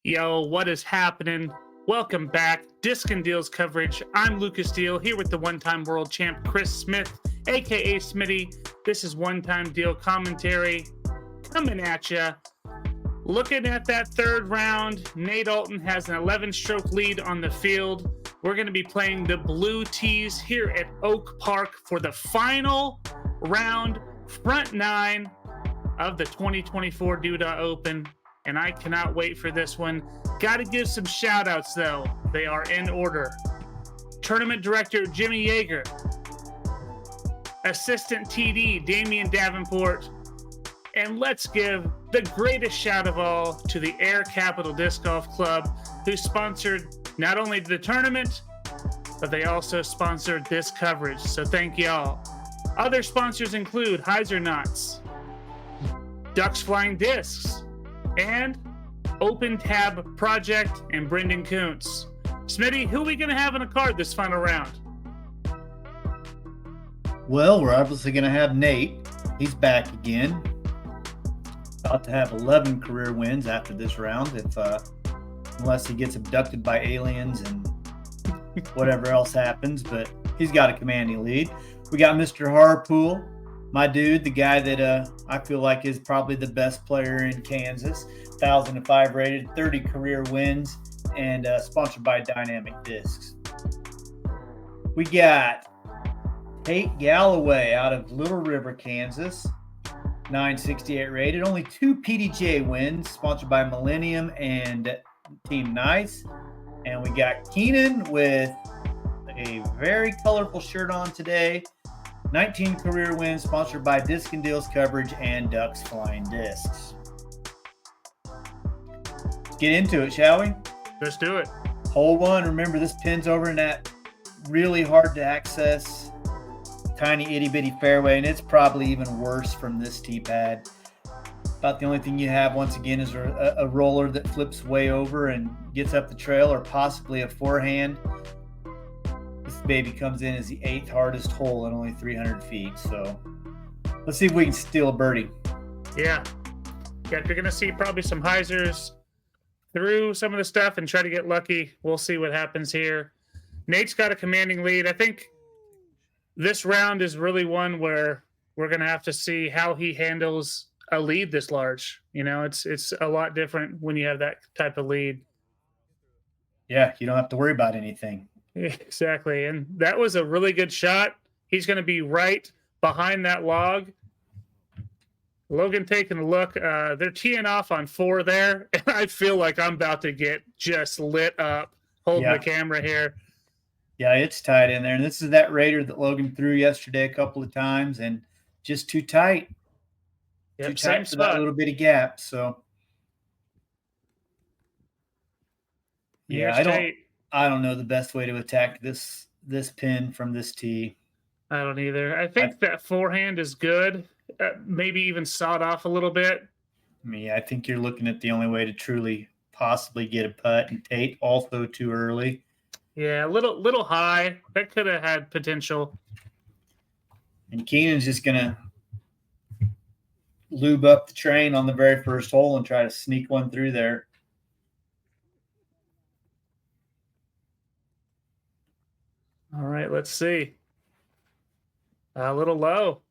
Yo, what is happening? Welcome back. Discin Deals coverage. I'm Lucas Deal here with the one-time world champ Chris Smith, aka Smitty. This is one-time deal commentary coming at you. Looking at that third round, Nate Allton has an 11-stroke lead on the field. We're going to be playing the Blue Tees here at Oak Park for the final round, front nine of the 2024 Doodah Open. And I cannot wait for this one. Got to give some shout outs, though. They are in order. Tournament Director Jimmy Yeager. Assistant TD Damian Davenport. And let's give the greatest shout of all to the Air Capital Disc Golf Club, who sponsored not only the tournament, but they also sponsored this coverage. So thank y'all. Other sponsors include Heiser Knots, Ducks Flying Discs, and Open Tab Project and Brendan Kuntz. Smitty, who are we going to have in a card this final round? Well, we're obviously going to have Nate. He's back again. About to have 11 career wins after this round, unless he gets abducted by aliens and whatever else happens. But he's got a commanding lead. We got Mr. Harpool, my dude, the guy that I feel like is probably the best player in Kansas. 1,005 rated, 30 career wins, and sponsored by Dynamic Discs. We got Tate Galloway out of Little River, Kansas. 968 rated, only 2 PDGA wins, sponsored by Millennium and Team Nice. And we got Keenan with a very colorful shirt on today. 19 career wins, sponsored by Discin Deals coverage and Ducks Flying Discs. Let's get into it, shall we? Let's do it. Hole one. Remember, this pin's over in that really hard to access tiny itty bitty fairway, and it's probably even worse from this tee pad. About the only thing you have once again is a roller that flips way over and gets up the trail, or possibly a forehand. This baby comes in as the 8th hardest hole at only 300 feet. So let's see if we can steal a birdie. Yeah, you're going to see probably some Heisers through some of the stuff and try to get lucky. We'll see what happens here. Nate's got a commanding lead. I think this round is really one where we're going to have to see how he handles a lead this large. You know, it's a lot different when you have that type of lead. Yeah, you don't have to worry about anything. Exactly. And that was a really good shot. He's going to be right behind that log. Logan taking a look. They're teeing off on 4 there. And I feel like I'm about to get just lit up holding the camera here. Yeah, it's tight in there. And this is that Raider that Logan threw yesterday a couple of times, and just too tight. Yep, too tight for that little bit of gap. So, yeah, I don't know the best way to attack this pin from this tee. I don't either. I think that forehand is good. Maybe even sawed off a little bit. I mean, I think you're looking at the only way to truly possibly get a putt, and Tate also too early. Yeah, a little high. That could have had potential. And Keenan's just going to lube up the train on the very first hole and try to sneak one through there. All right, let's see. A little low.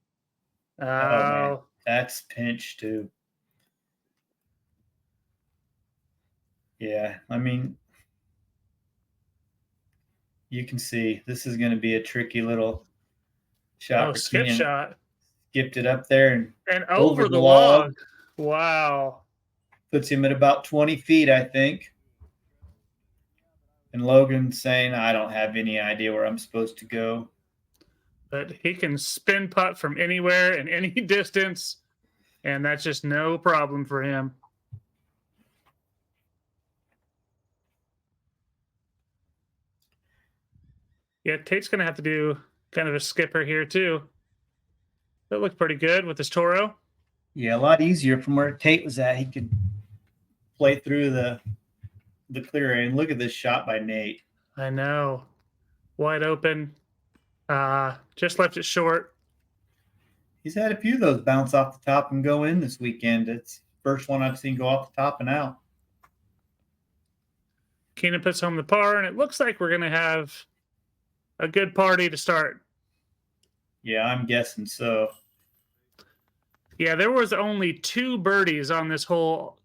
Oh, man. That's pinch too. Yeah, I mean, you can see this is going to be a tricky little shot. Oh, skip shot. Skipped it up there and over the log. Wow. Puts him at about 20 feet, I think. And Logan's saying, I don't have any idea where I'm supposed to go. But he can spin putt from anywhere and any distance, and that's just no problem for him. Yeah, Tate's going to have to do kind of a skipper here, too. That looked pretty good with his Toro. Yeah, a lot easier from where Tate was at. He could play through the clear area. And look at this shot by Nate. I know. Wide open. Just left it short. He's had a few of those bounce off the top and go in this weekend. It's the first one I've seen go off the top and out. Keenan puts home the par, and it looks like we're going to have a good party to start. Yeah, I'm guessing so. Yeah, there was only 2 birdies on this hole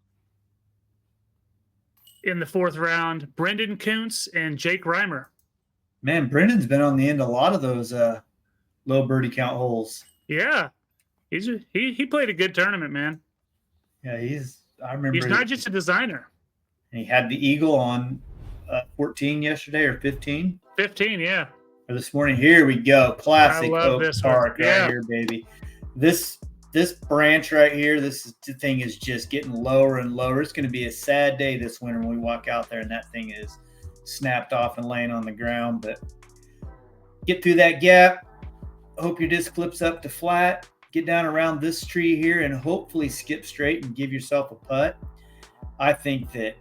in the 4th round. Brendan Kuntz and Jake Reimer. Man, Brendan's been on the end of a lot of those low birdie count holes. Yeah, he played a good tournament, man. Yeah, I remember he's not just a designer. And he had the eagle on 14 yesterday or 15. 15, yeah. Or this morning. Here we go, classic I love Oak this Park one. right here, baby. This branch right here, this thing is just getting lower and lower. It's going to be a sad day this winter when we walk out there and that thing is snapped off and laying on the ground. But get through that gap. Hope your disc flips up to flat. Get down around this tree here and hopefully skip straight and give yourself a putt. I think that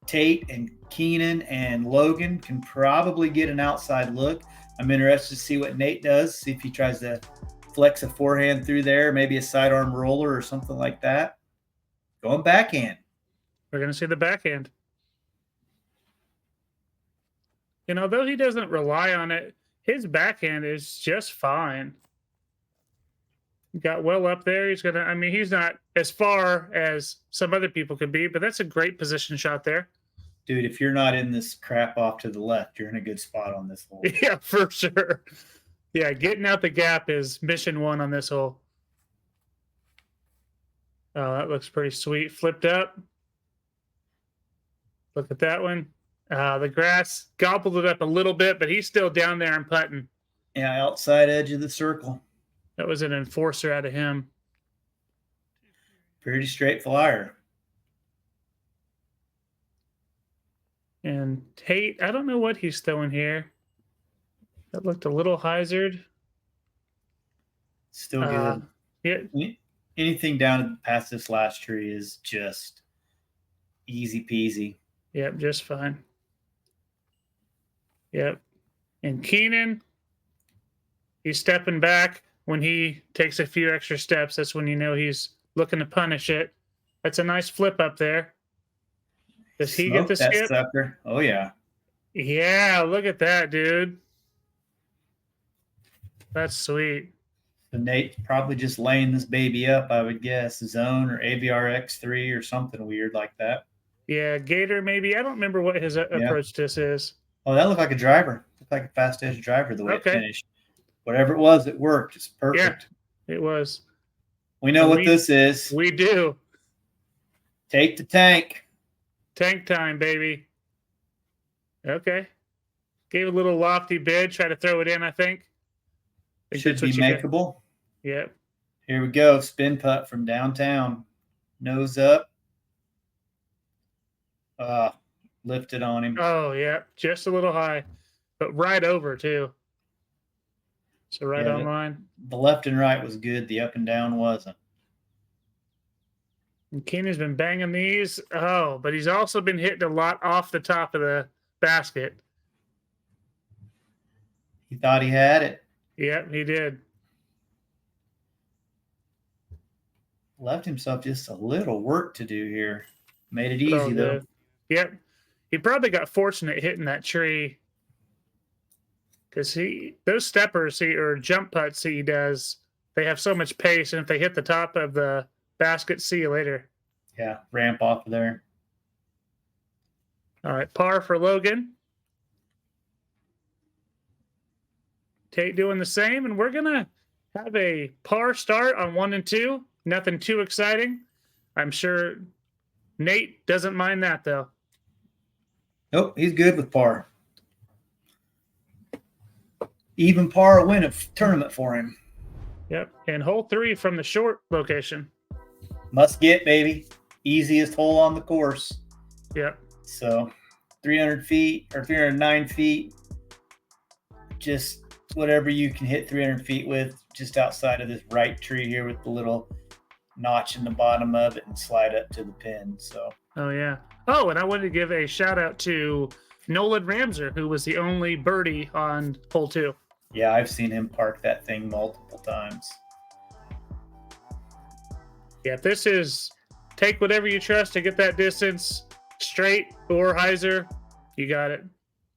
Tate and Keenan and Logan can probably get an outside look. I'm interested to see what Nate does, see if he tries to flex a forehand through there, maybe a sidearm roller or something like that. Going backhand. We're going to see the backhand. And although he doesn't rely on it, his backhand is just fine. Got well up there. He's not as far as some other people could be, but that's a great position shot there. Dude, if you're not in this crap off to the left, you're in a good spot on this hole. Yeah, for sure. Yeah, getting out the gap is mission 1 on this hole. Oh, that looks pretty sweet. Flipped up. Look at that one. The grass gobbled it up a little bit, but he's still down there and putting. Yeah, outside edge of the circle. That was an enforcer out of him. Pretty straight flyer. And Tate, I don't know what he's throwing here. That looked a little hyzered. Still good. Yeah. Anything down past this last tree is just easy peasy. Yep, just fine. Yep. And Keenan, he's stepping back. When he takes a few extra steps, that's when you know he's looking to punish it. That's a nice flip up there. Does he get the skip? Sucker. Oh, yeah. Yeah, look at that, dude. That's sweet. So Nate's probably just laying this baby up, I would guess. Zone or AVRX3 or something weird like that. Yeah, Gator maybe. I don't remember what his approach to this is. Oh, that looked like a driver. Looked like a fast edge driver the way it finished. Whatever it was, it worked. It's perfect. Yeah, it was. We know what this is. We do. Take the tank. Tank time, baby. Okay. Gave a little lofty bid. Try to throw it in, I think. Should be makeable. Yep. Here we go. Spin putt from downtown. Nose up. Lifted on him. Oh, yeah. Just a little high. But right over, too. So right on line. The left and right was good. The up and down wasn't. And Keenan's been banging these. Oh, but he's also been hitting a lot off the top of the basket. He thought he had it. Yep, he did. Left himself just a little work to do here. Made it easy, though. Yep. He probably got fortunate hitting that tree. Because those steppers or jump putts he does, they have so much pace, and if they hit the top of the basket, see you later. Yeah, ramp off of there. All right, par for Logan. Tate doing the same, and we're gonna have a par start on 1 and 2. Nothing too exciting. I'm sure Nate doesn't mind that though. Nope, he's good with par. Even par win a tournament for him. Yep. And hole 3 from the short location. Must get, baby. Easiest hole on the course. Yep. So 300 feet or 309 feet. Just whatever you can hit 300 feet with, just outside of this right tree here with the little notch in the bottom of it and slide up to the pin. So. Oh, yeah. Oh, and I wanted to give a shout out to Nolan Ramser, who was the only birdie on hole 2. Yeah, I've seen him park that thing multiple times. Yeah, this is take whatever you trust to get that distance. Straight or hyzer, you got it.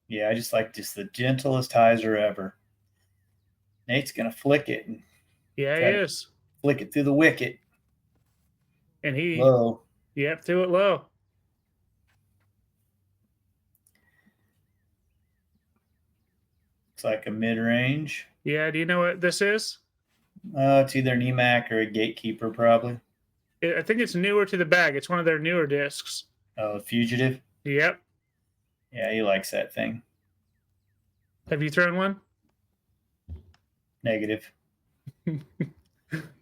Yeah, I just like the gentlest hyzer ever. Nate's gonna flick it and Yeah, he try to is. flick it through the wicket. And he, Low. yep, threw it low. Looks like a mid-range. Yeah, do you know what this is? It's either an EMAC or a gatekeeper, probably. I think it's newer to the bag. It's one of their newer discs. Oh, fugitive. Yep. Yeah, he likes that thing. Have you thrown one? Negative.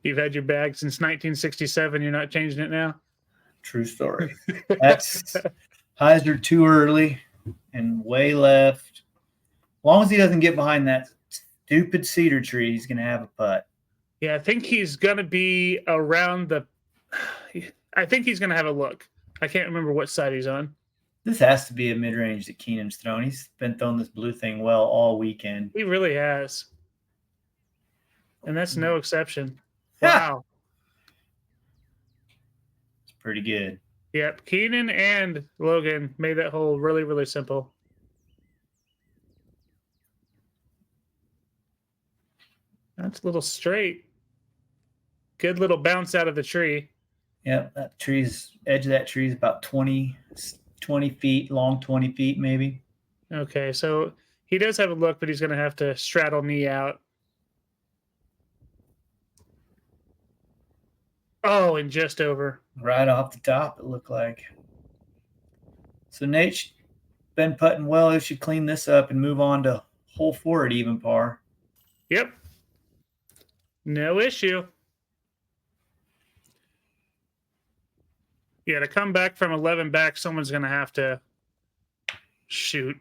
You've had your bag since 1967. You're not changing it now? True story. That's hyzer too early and way left. As long as he doesn't get behind that stupid cedar tree, he's going to have a putt. Yeah, I think he's going to be around the... I think he's going to have a look. I can't remember what side he's on. This has to be a mid-range that Keenan's thrown. He's been throwing this blue thing well all weekend. He really has. And that's no exception. Wow. It's pretty good. Yep. Keenan and Logan made that hole really, really simple. That's a little straight. Good little bounce out of the tree. Yep, that edge of that tree is about 20 feet long, 20 feet maybe. Okay, so he does have a look, but he's going to have to straddle knee out. Oh, and just over. Right off the top, it looked like. So Nate's been putting well. He should clean this up and move on to hole 4 at even par. Yep. No issue. Yeah, to come back from 11 back, someone's going to have to shoot.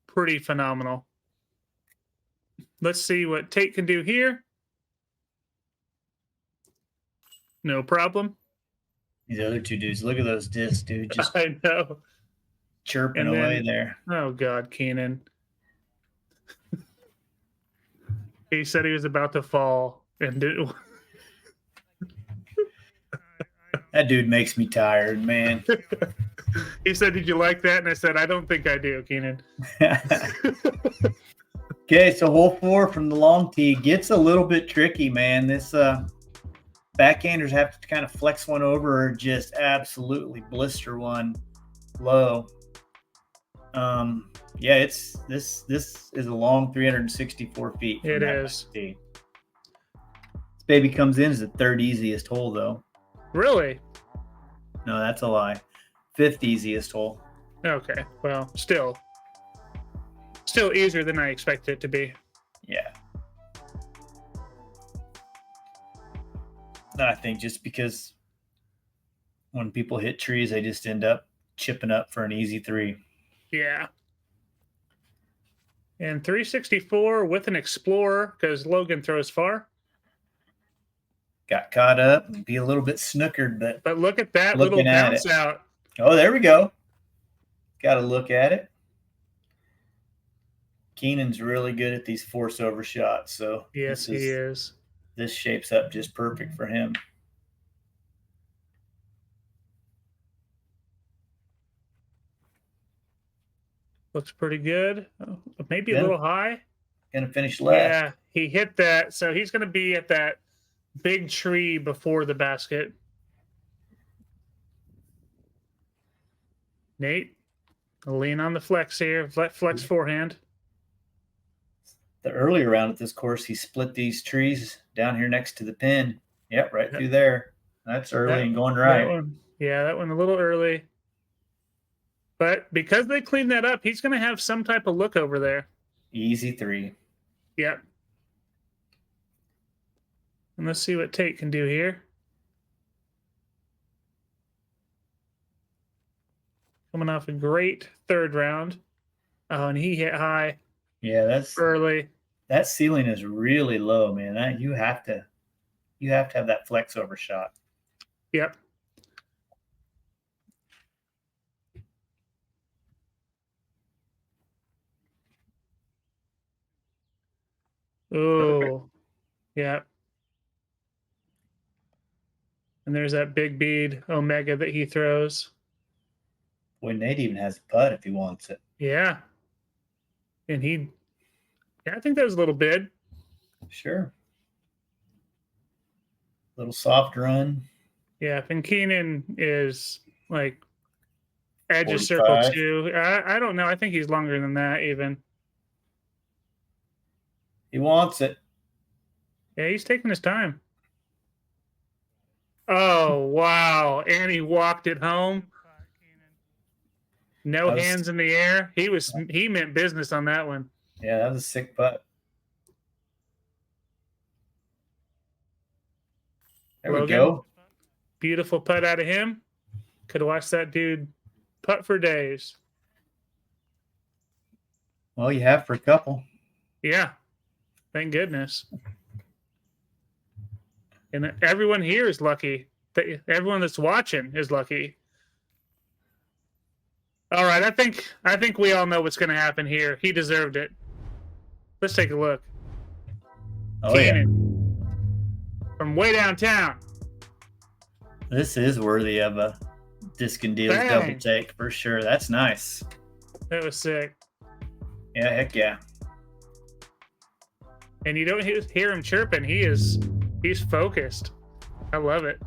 Pretty phenomenal. Let's see what Tate can do here. No problem. These other two dudes, look at those discs, dude. Just I know. chirping away there. Oh, God, Keenan. He said he was about to fall and did. That dude makes me tired, man. He said, "Did you like that?" And I said, "I don't think I do, Keenan." Okay, so hole 4 from the long tee gets a little bit tricky, man. This backhanders have to kind of flex one over or just absolutely blister one low. Yeah, this is a long 364 feet. It is. This baby comes in as the 3rd easiest hole, though. Really? No, that's a lie. 5th easiest hole. Okay. Well, still easier than I expected it to be. Yeah. I think just because when people hit trees, they just end up chipping up for an easy 3. Yeah. And 364 with an Explorer because Logan throws far. Got caught up and be a little bit snookered, but look at that little bounce out. Oh, there we go. Got to look at it. Keenan's really good at these force over shots, so yes, he is. This shapes up just perfect for him. Looks pretty good. Oh, maybe a little high. Gonna finish left. Yeah, he hit that, so he's gonna be at that big tree before the basket. Nate, lean on the flex here. Flex forehand. The earlier round at this course, he split these trees down here next to the pin. Yep, right through there. That's early and going right. That one a little early. But because they cleaned that up, he's going to have some type of look over there. Easy 3. Yep. And let's see what Tate can do here. Coming off a great 3rd round. Oh, and he hit high. Yeah, that's early. That ceiling is really low, man. You have to have that flex over shot. Yep. Oh, yeah. And there's that big bead Omega that he throws. Boy, Nate even has a putt if he wants it. Yeah. And I think that was a little bid. Sure. Little soft run. Yeah, and Keenan is like edge of circle 45. 2. I don't know. I think he's longer than that even. He wants it. Yeah, he's taking his time. Oh, wow. And he walked it home. No hands in the air. He meant business on that one. Yeah, that was a sick putt. There Logan, we go. Beautiful putt out of him. Could watch that dude putt for days. Well, you have for a couple. Yeah. Thank goodness. And everyone here is lucky. Everyone that's watching is lucky. All right, I think we all know what's going to happen here. He deserved it. Let's take a look. Oh, Keenan, from way downtown. This is worthy of a Discin Deals double take for sure. That's nice. That was sick. Yeah, heck yeah. And you don't hear him chirping. He's focused. I love it.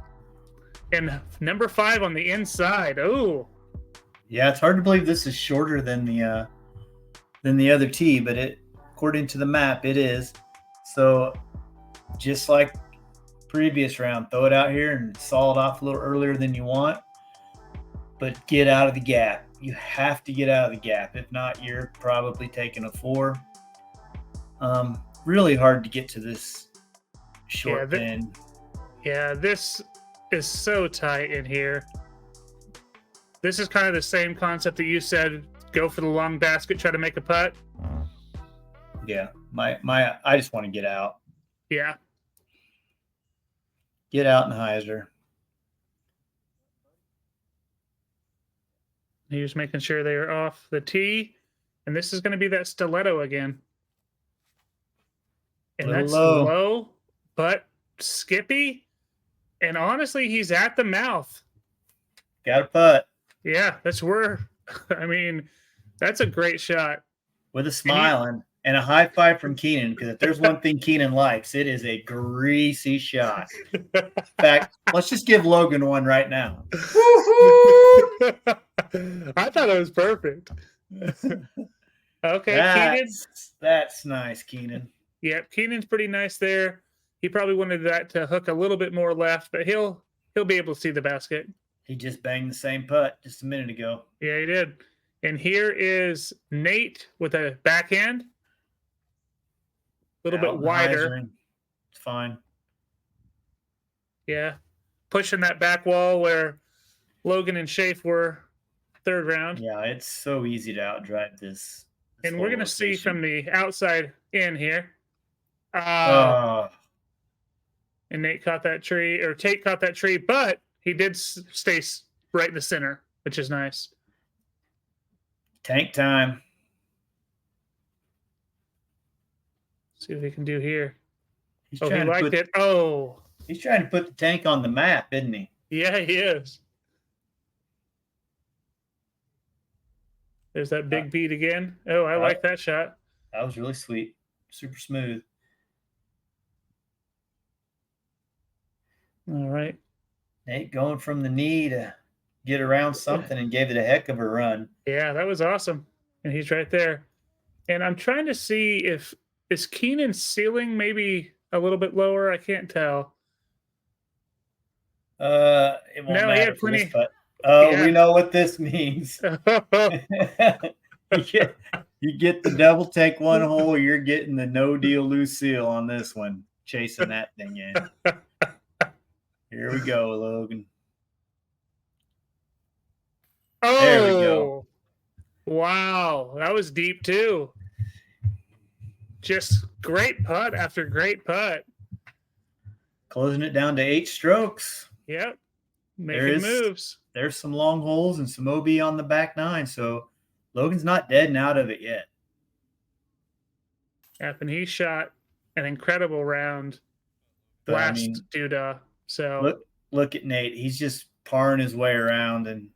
And number 5 on the inside. Oh. Yeah, it's hard to believe this is shorter than the other tee, but according to the map, it is. So just like previous round, throw it out here and saw it off a little earlier than you want, but get out of the gap. You have to get out of the gap. If not, you're probably taking a 4. Really hard to get to this short pin. Yeah, this is so tight in here. This is kind of the same concept that you said, go for the long basket, try to make a putt. Yeah, I just want to get out. Yeah. Get out and hyzer. He was making sure they are off the tee. And this is going to be that stiletto again. And that's low, but skippy. And honestly, he's at the mouth. Got a putt. Yeah, that's a great shot. With a smile and a high five from Keenan, because if there's one thing Keenan likes, it is a greasy shot. In fact, let's just give Logan one right now. I thought it was perfect. Okay, Keenan. That's nice, Keenan. Yep, Keenan's pretty nice there. He probably wanted that to hook a little bit more left, but he'll be able to see the basket. He just banged the same putt just a minute ago. Yeah, he did. And here is Nate with a backhand. A little bit wider. It's fine. Yeah. Pushing that back wall where Logan and Schaaf were third round. Yeah, it's so easy to outdrive this and we're going to see from the outside in here. And Tate caught that tree, but he did stay right in the center, which is nice. Tank time. See what he can do here. He liked it. He's trying to put the tank on the map, isn't he? Yeah, he is. There's that big beat again. Oh, I like that shot. That was really sweet. Super smooth. All right. Nate going from the knee to get around something and gave it a heck of a run. Yeah, that was awesome. And he's right there. And I'm trying to see is Keenan's ceiling maybe a little bit lower? I can't tell. It won't matter. He had plenty. We know what this means. You get the double take one hole, you're getting the no deal Lucille on this one, chasing that thing in. Here we go, Logan. There we go. Wow, that was deep too. Just great putt after great putt. Closing it down to 8 strokes. Yep. Making moves. There's some long holes and some OB on the back 9, so Logan's not dead and out of it yet. Yep, and he shot an incredible round last doodah. So look at Nate. He's just parring his way around, and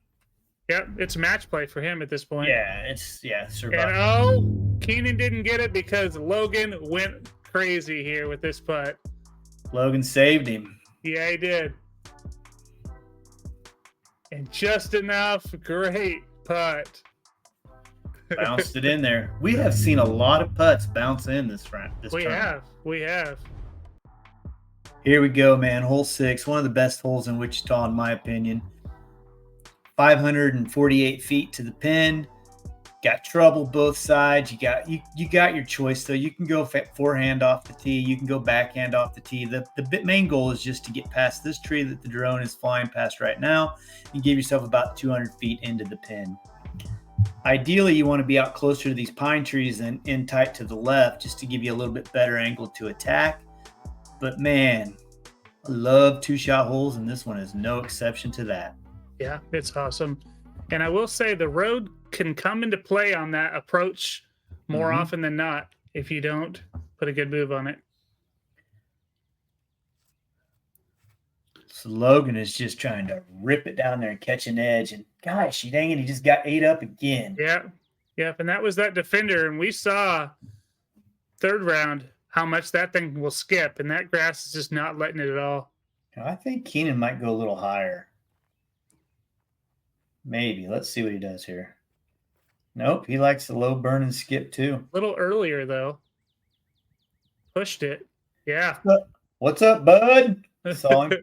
Yep, it's match play for him at this point. Yeah, it's survival. And Keenan didn't get it because Logan went crazy here with this putt. Logan saved him. Yeah, he did. And just enough. Great putt. Bounced it in there. We have seen a lot of putts bounce in this round. We have. Here we go, man. Hole 6, one of the best holes in Wichita, in my opinion. 548 feet to the pin. Got trouble both sides. You got your choice though. You can go forehand off the tee. You can go backhand off the tee. The main goal is just to get past this tree that the drone is flying past right now and give yourself about 200 feet into the pin. Ideally, you want to be out closer to these pine trees and in tight to the left just to give you a little bit better angle to attack. But man, I love 2-shot holes, and this one is no exception to that. Yeah, it's awesome. And I will say the road can come into play on that approach more often than not if you don't put a good move on it. So Logan is just trying to rip it down there and catch an edge. And gosh, dang it, he just got ate up again. Yeah. Yep. And that was that defender. And we saw third round how much that thing will skip. And that grass is just not letting it at all. I think Keenan might go a little higher. Maybe. Let's see what he does here. Nope. He likes the low burn and skip too. A little earlier, though. Pushed it. Yeah. What's up, bud? Saw him.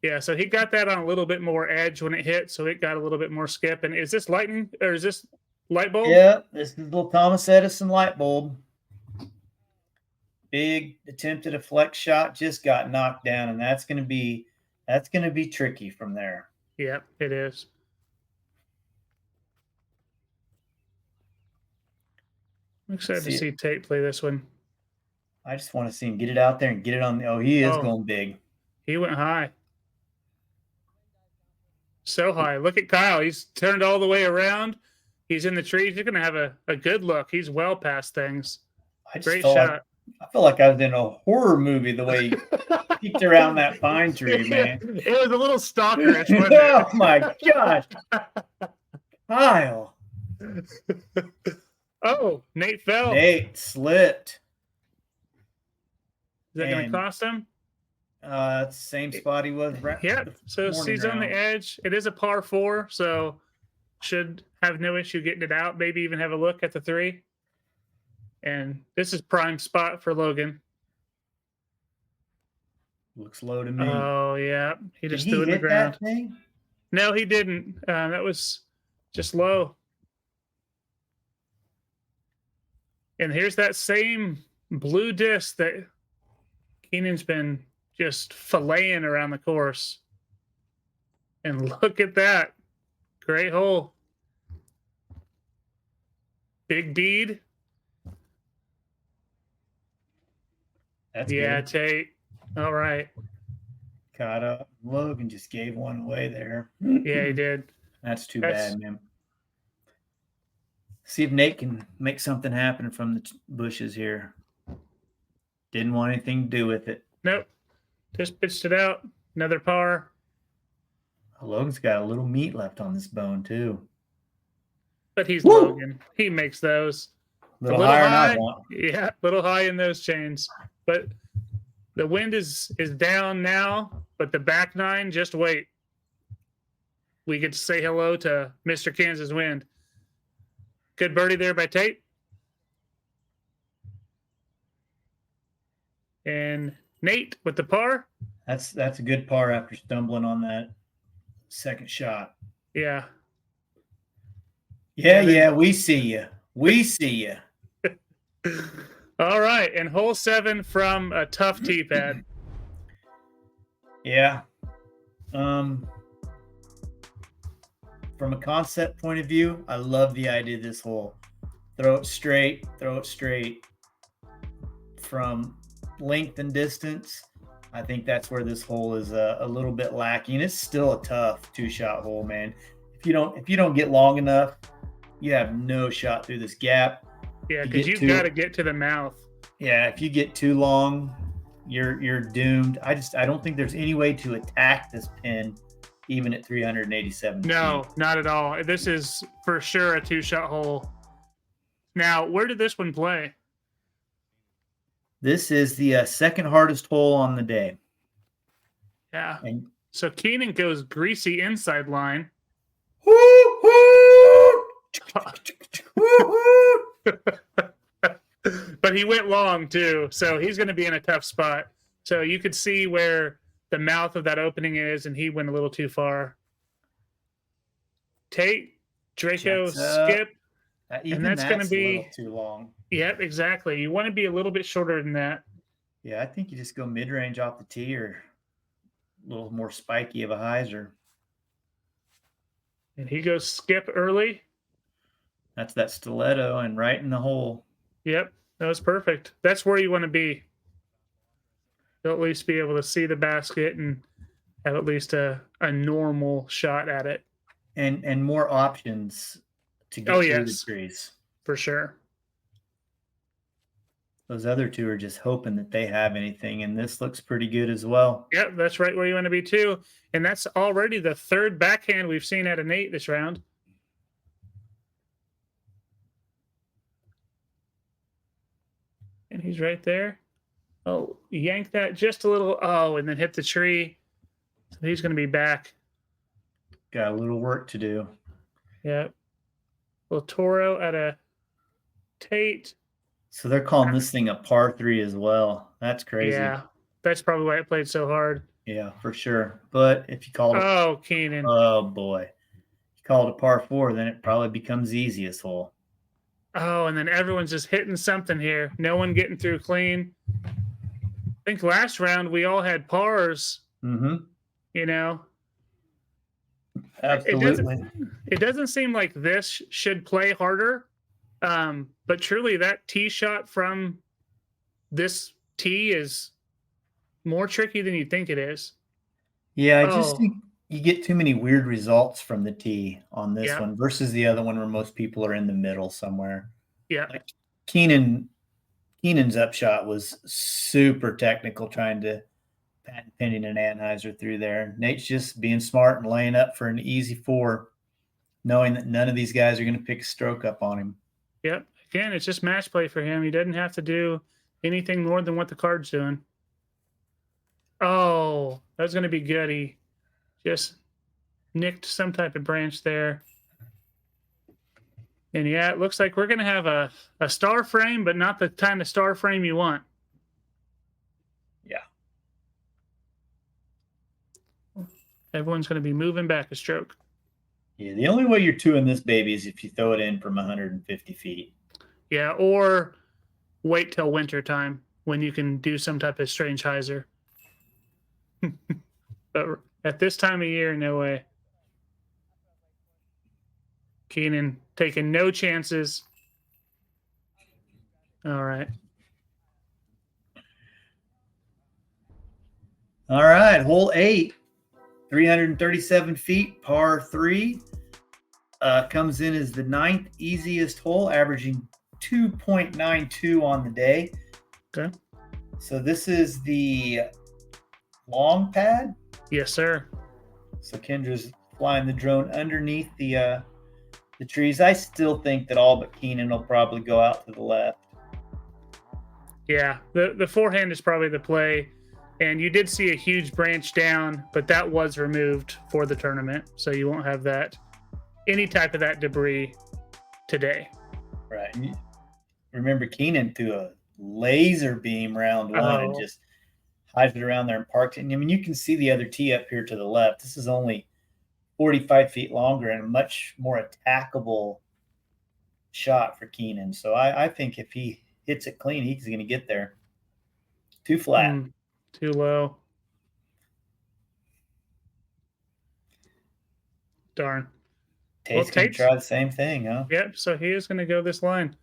Yeah, so he got that on a little bit more edge when it hit, so it got a little bit more skip. And is this lightning or is this light bulb? Yeah, this is little Thomas Edison light bulb. Big attempt at a flex shot, just got knocked down, and that's gonna be tricky from there. Yeah, it is. I'm excited to see Tate play this one. I just want to see him get it out there and get it on the he is going big. He went high. So high. Look at Kyle. He's turned all the way around. He's in the trees. You're going to have a good look. He's well past things. Great shot. I feel like I was in a horror movie the way he peeked around that pine tree, man. It was a little stalkerish, wasn't Oh, my gosh. Kyle. Oh, Nate fell. Nate slipped. Is that going to cost him? Same spot he was. Yep. So he's on the edge. It is a par 4, so should have no issue getting it out. Maybe even have a look at the 3. And this is prime spot for Logan. Looks low to me. Oh yeah, he just threw it in the ground. That thing? No, he didn't. That was just low. And here's that same blue disc that Keenan's been just filleting around the course. And look at that. Great hole. Big bead. That's good. Tate. All right. Caught up. Logan just gave one away there. Yeah, he did. That's too bad, man. See if Nate can make something happen from the bushes here. Didn't want anything to do with it. Nope. Just pitched it out. Another par. Logan's got a little meat left on this bone, too. But he's Logan. He makes those. A little higher than I want. Yeah, a little high in those chains. But the wind is down now, but the back 9, just wait. We get to say hello to Mr. Kansas Wind. Good birdie there by Tate. And Nate with the par. That's a good par after stumbling on that second shot. Yeah. Yeah, we see you. We see you. All right, and hole 7 from a tough tee pad. Yeah. From a concept point of view, I love the idea of this hole. Throw it straight. From length and distance, I think that's where this hole is a little bit lacking. It's still a tough 2-shot hole, man. If you don't get long enough, you have no shot through this gap. Yeah, because you've got to get to the mouth. Yeah, if you get too long, you're doomed. I don't think there's any way to attack this pin even at 387 No, feet. not at all. This is for sure a 2-shot hole. Now, where did this one play? This is the second hardest hole on the day. Yeah. And So Keenan goes greasy inside line. But he went long too, so he's going to be in a tough spot. So you could see where the mouth of that opening is, and he went a little too far. Tate, Draco, skip, Even and that's going to a little be too long. Yep, exactly. You want to be a little bit shorter than that. Yeah, I think you just go mid-range off the tee or a little more spiky of a hyzer. And he goes skip early. That's that stiletto and right in the hole. Yep, that was perfect. That's where you want to be. You'll at least be able to see the basket and have at least a normal shot at it. And more options to get through the trees. For sure. Those other two are just hoping that they have anything, and this looks pretty good as well. Yep, that's right where you want to be too. And that's already the third backhand we've seen out of Nate this round. And he's right there. Oh, yank that just a little. Oh, and then hit the tree. So he's going to be back. Got a little work to do. Yep. Little Toro at a Tate. So they're calling this thing a par 3 as well. That's crazy. Yeah, that's probably why it played so hard. Yeah, for sure. But if you call it Keenan. Oh, boy. If you call it a par 4, then it probably becomes the easiest hole. Oh, and then everyone's just hitting something here. No one getting through clean. I think last round we all had pars. Mm-hmm. You know? Absolutely. It doesn't seem like this should play harder. But truly that tee shot from this tee is more tricky than you think it is. Yeah, I just think you get too many weird results from the tee on this one versus the other one where most people are in the middle somewhere. Yeah. Like Keenan's upshot was super technical, trying to patent pending an Anheuser through there. Nate's just being smart and laying up for an easy 4, knowing that none of these guys are going to pick a stroke up on him. Yep. Again, it's just match play for him. He doesn't have to do anything more than what the card's doing. Oh, that was going to be good. He just nicked some type of branch there. And yeah, it looks like we're going to have a star frame, but not the kind of star frame you want. Yeah. Everyone's going to be moving back a stroke. Yeah, the only way you're 2-ing this baby is if you throw it in from 150 feet. Yeah, or wait till winter time when you can do some type of strange hyzer. But at this time of year, no way. Keenan taking no chances. All right. All right, hole 8, 337 feet, par 3. Comes in as the 9th easiest hole, averaging 2.92 on the day. Okay. So this is the long pad? Yes, sir. So Kendra's flying the drone underneath the trees. I still think that all but Keenan will probably go out to the left. Yeah, the forehand is probably the play. And you did see a huge branch down, but that was removed for the tournament. So you won't have that, any type of that debris today. Right. And remember, Keenan threw a laser beam round one and just hived it around there and parked it. And I mean, you can see the other tee up here to the left. This is only 45 feet longer and a much more attackable shot for Keenan. So I think if he hits it clean, he's going to get there. Too flat. Too low. Darn. Tate's going to try the same thing, huh? Yep, so he is going to go this line.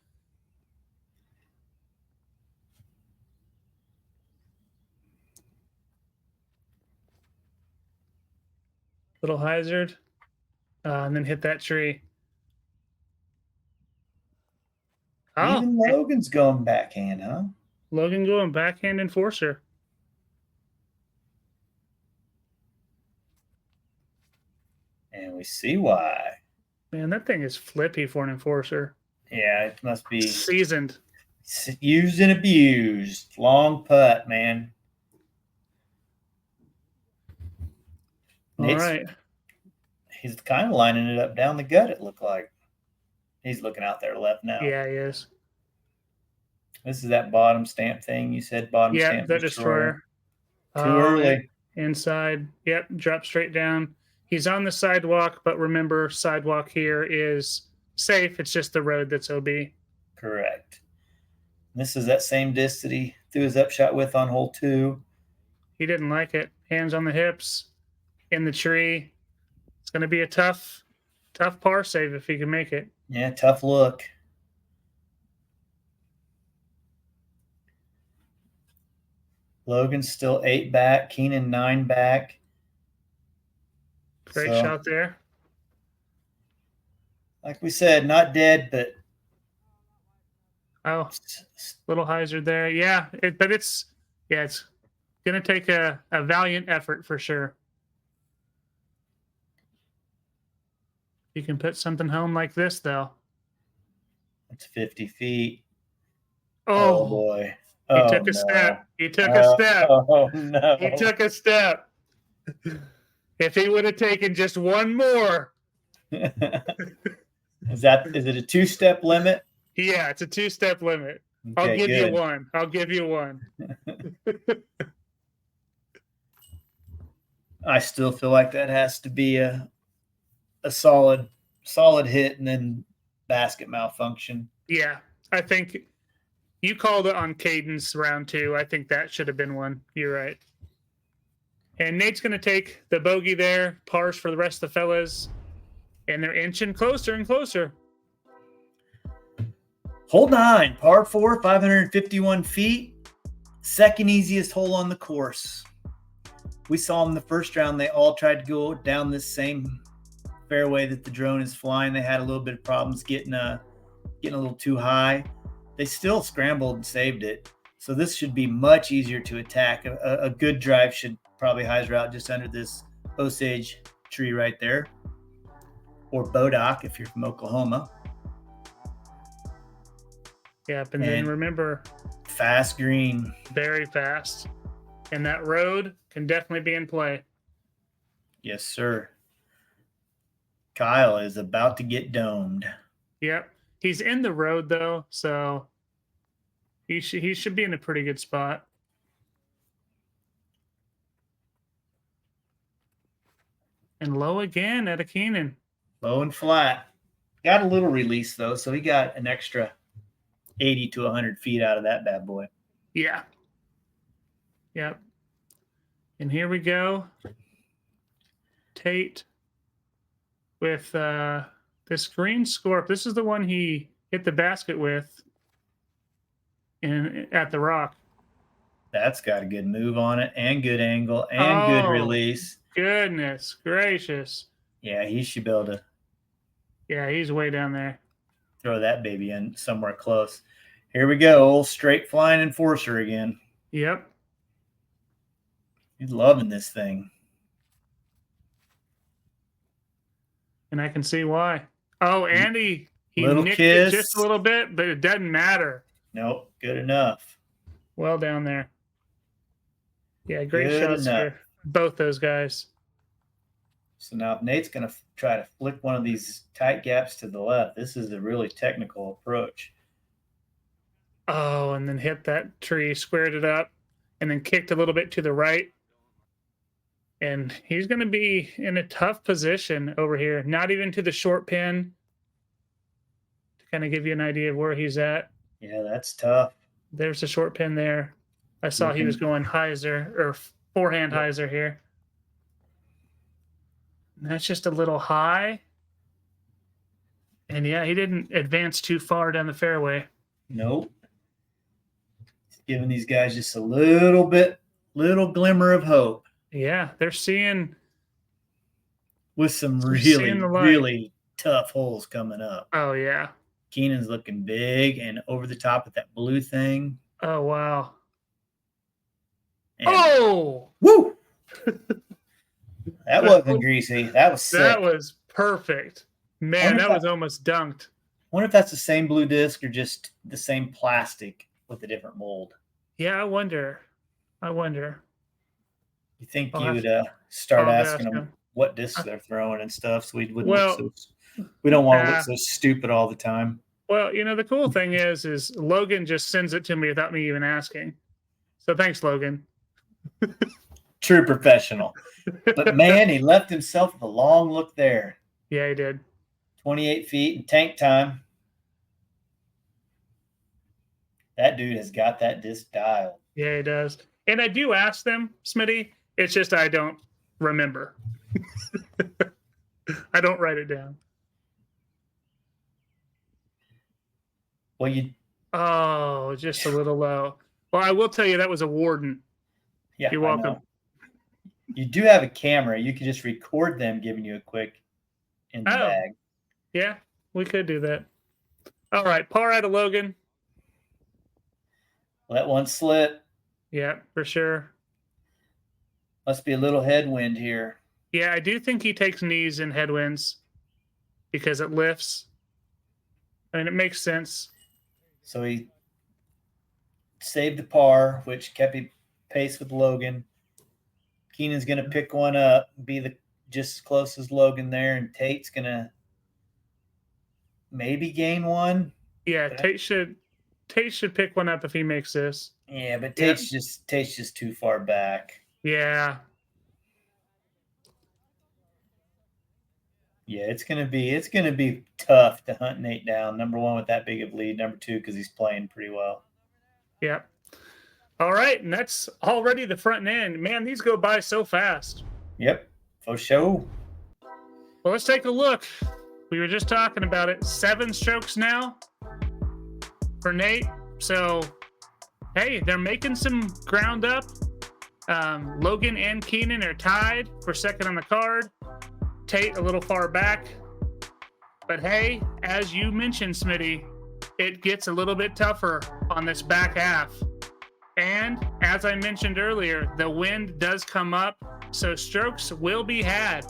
Little hyzer, and then hit that tree. Even Logan's going backhand, huh? Logan going backhand enforcer. We see why. Man, that thing is flippy for an enforcer. Yeah, it must be Seasoned. used and abused. Long putt, man. All right. He's kind of lining it up down the gut, it looked like. He's looking out there left now. Yeah, he is. This is that bottom stamp thing. You said bottom stamp the destroyer. Too early. Inside. Yep, drop straight down. He's on the sidewalk, but remember, sidewalk here is safe. It's just the road that's OB. Correct. This is that same disc that he threw his upshot with on hole 2. He didn't like it. Hands on the hips, in the tree. It's going to be a tough par save if he can make it. Yeah, tough look. Logan's still 8 back. Keenan 9 back. Great shot there. Like we said, not dead, but little hyzer there. Yeah, it's going to take a valiant effort for sure. You can put something home like this, though. It's 50 feet. Oh boy. He took a step. He took a step. Oh, no. He took a step. If he would have taken just one more. Is it a 2-step limit? Yeah, it's a 2-step limit. Okay, I'll give good. you one. I'll give you one. I still feel like that has to be a solid hit and then basket malfunction. Yeah, I think you called it on cadence round 2. I think that should have been one. You're right. And Nate's going to take the bogey there, pars for the rest of the fellas, and they're inching closer and closer. Hole 9, par 4, 551 feet. Second easiest hole on the course. We saw them the first round. They all tried to go down this same fairway that the drone is flying. They had a little bit of problems getting a little too high. They still scrambled and saved it. So this should be much easier to attack. A good drive should probably hyzer out just under this Osage tree right there. Or Bodoc if you're from Oklahoma. Yep, and then remember, fast green. Very fast. And that road can definitely be in play. Yes, sir. Kyle is about to get domed. Yep. He's in the road, though, so he should be in a pretty good spot. And low again at a Keenan. Low and flat. Got a little release, though, so he got an extra 80 to 100 feet out of that bad boy. Yeah. Yep. And here we go. Tate with this green Scorp. This is the one he hit the basket with at the rock. That's got a good move on it and good angle and good release. Goodness gracious. Yeah, he should be able to. Yeah, he's way down there. Throw that baby in somewhere close. Here we go. Old straight flying enforcer again. Yep. He's loving this thing. And I can see why. Oh, Andy, he nicked kiss. it just a little bit, but it doesn't matter. Nope, good enough. Well down there. Yeah, great Good shots enough. for both those guys. So now if Nate's going to try to flick one of these tight gaps to the left, this is a really technical approach. Oh, and then hit that tree, squared it up, and then kicked a little bit to the right. And he's going to be in a tough position over here. Not even to the short pin. To kind of give you an idea of where he's at. Yeah, that's tough. There's a short pin there. I saw he was going hyzer or forehand hyzer here. And that's just a little high. And yeah, he didn't advance too far down the fairway. Nope. It's giving these guys just a little glimmer of hope. Yeah, they're seeing with some seeing the light. really tough holes coming up. Oh yeah. Keenan's looking big and over the top of that blue thing. Oh wow. And oh! Woo! That wasn't greasy. That was sick. That was Perfect. Man, that was almost dunked. Wonder if that's the same blue disc or just the same plastic with a different mold. Yeah, I wonder. You think I'll you have- would start I'll asking ask them him. what discs they're throwing and stuff, so we wouldn't Well, look so. We don't want to look so stupid all the time. Well, the cool thing is Logan just sends it to me without me even asking. So thanks, Logan. True professional. But man, he left himself with a long look there. Yeah, he did. 28 feet and tank time. That dude has got that disc dialed. Yeah, he does. And I do ask them, Smitty. It's just I don't remember. I don't write it down. Well, Oh, just a little low. Well, I will tell you that was a Warden. Yeah, you're welcome. You do have a camera. You could just record them giving you a quick in the bag. Yeah, we could do that. All right, par out of Logan. Let one slip. Yeah, for sure. Must be a little headwind here. Yeah, I do think he takes knees in headwinds because it lifts. I mean, it makes sense. So he saved the par, which kept him pace with Logan. Keenan's going to pick one up, be just as close as Logan there, and Tate's going to maybe gain one. Yeah, Tate should pick one up if he makes this. Yeah, but Tate's just too far back. Yeah. Yeah, it's gonna be tough to hunt Nate down. Number one, with that big of lead. Number two, because he's playing pretty well. Yeah. All right, and that's already the front end. Man, these go by so fast. Yep, for sure. Well, let's take a look. We were just talking about it. 7 strokes now for Nate. So, hey, they're making some ground up. Logan and Keenan are tied for second on the card. Tate a little far back. But hey, as you mentioned, Smitty, it gets a little bit tougher on this back half. And as I mentioned earlier, the wind does come up, so strokes will be had.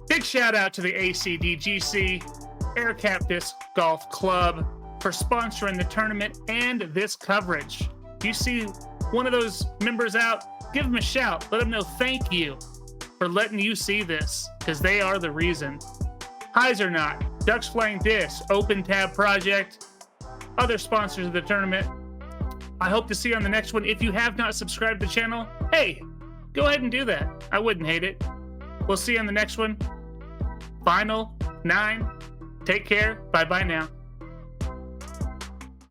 Big shout out to the ACDGC AirCap Disc Golf Club for sponsoring the tournament and this coverage. You see one of those members out, give them a shout. Let them know thank you for letting you see this, because they are the reason. Highs or not, Ducks Flying Disc, Open Tab Project, other sponsors of the tournament. I hope to see you on the next one. If you have not subscribed to the channel, hey, go ahead and do that. I wouldn't hate it. We'll see you on the next one. Final 9. Take care. Bye-bye now.